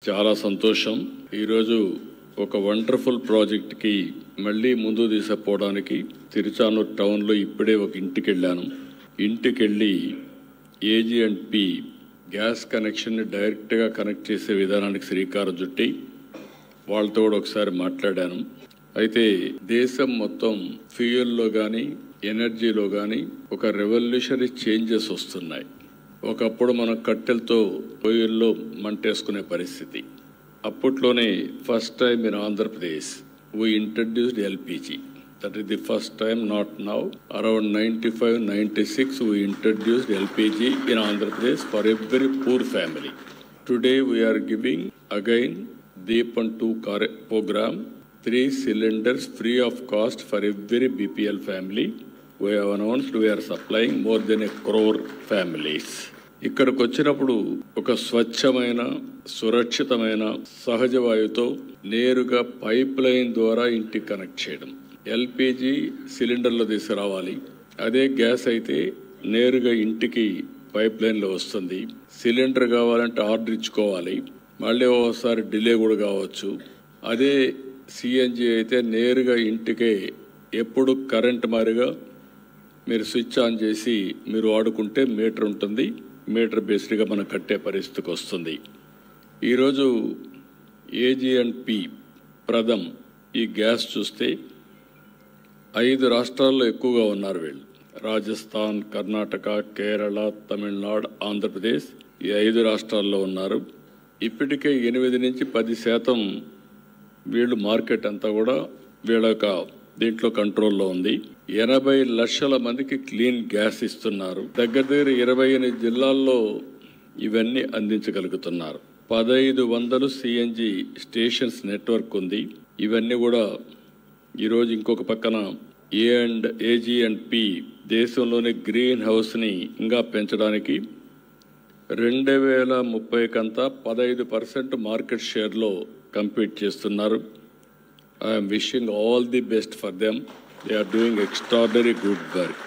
చాలా సంతోషం. ఈరోజు ఒక వండర్ఫుల్ ప్రాజెక్ట్కి మళ్ళీ ముందు తీసుకుపోవడానికి తిరుచానూరు టౌన్లో ఇప్పుడే ఒక ఇంటికి వెళ్ళాను. ఇంటికి వెళ్ళి AG&P గ్యాస్ కనెక్షన్ని డైరెక్ట్గా కనెక్ట్ చేసే విధానానికి శ్రీకారం చుట్టి వాళ్ళతో కూడా ఒకసారి మాట్లాడాను. అయితే దేశం మొత్తం ఫ్యూయల్లో కానీ ఎనర్జీలో కానీ ఒక రెవల్యూషనరీ చేంజెస్ వస్తున్నాయి. ఒకప్పుడు మనం కట్టెలతో పొయ్యిల్లో మంటేసుకునే పరిస్థితి. అప్పట్లోనే first time in Andhra Pradesh we introduced LPG. That is the first time, not now. Around 95-96 we introduced LPG in Andhra Pradesh for every poor family. Today we are giving again Deepan 2 program, 3 cylinders free of cost for every BPL family. We have announced we are supplying more than 1 crore families. ఇక్కడికి వచ్చినప్పుడు ఒక స్వచ్ఛమైన సురక్షితమైన సహజ వాయువుతో నేరుగా pipe line ద్వారా ఇంటికి connect చేయడం. LPG సిలిండర్లో తీసుకురావాలి. అదే గ్యాస్ అయితే నేరుగా ఇంటికి పైప్ లైన్లో వస్తుంది. సిలిండర్ కావాలంటే ఆర్డర్ ఇచ్చుకోవాలి, మళ్ళీ ఒకసారి డిలే కూడా కావచ్చు. అదే CNG అయితే నేరుగా ఇంటికే ఎప్పుడు కరెంట్ మారిగా మీరు స్విచ్ ఆన్ చేసి మీరు వాడుకుంటే మీటర్ ఉంటుంది. మీటర్ బేస్డ్గా మనం కట్టే పరిస్థితికి వస్తుంది. ఈరోజు AG&P ప్రథమ్ ఈ గ్యాస్ చూస్తే 5 రాష్ట్రాల్లో ఎక్కువగా ఉన్నారు వీళ్ళు. రాజస్థాన్, కర్ణాటక, కేరళ, తమిళనాడు, ఆంధ్రప్రదేశ్ ఈ 5 రాష్ట్రాల్లో ఉన్నారు. ఇప్పటికే 8-10% వీళ్ళు మార్కెట్ అంతా కూడా వీళ్ళ యొక్క దీంట్లో కంట్రోల్లో ఉంది. 80 లక్షల మందికి క్లీన్ గ్యాస్ ఇస్తున్నారు. దగ్గర 28 జిల్లాల్లో ఇవన్నీ అందించగలుగుతున్నారు. 1500 CNG స్టేషన్స్ నెట్వర్క్ ఉంది. ఇవన్నీ కూడా ఈరోజు ఇంకొక పక్కన AG&P దేశంలోని గ్రీన్ హౌస్ని ఇంకా పెంచడానికి 2030 కంతా 15% మార్కెట్ షేర్లో కంపీట్ చేస్తున్నారు. I am wishing all the best for them. They are doing extraordinary good work.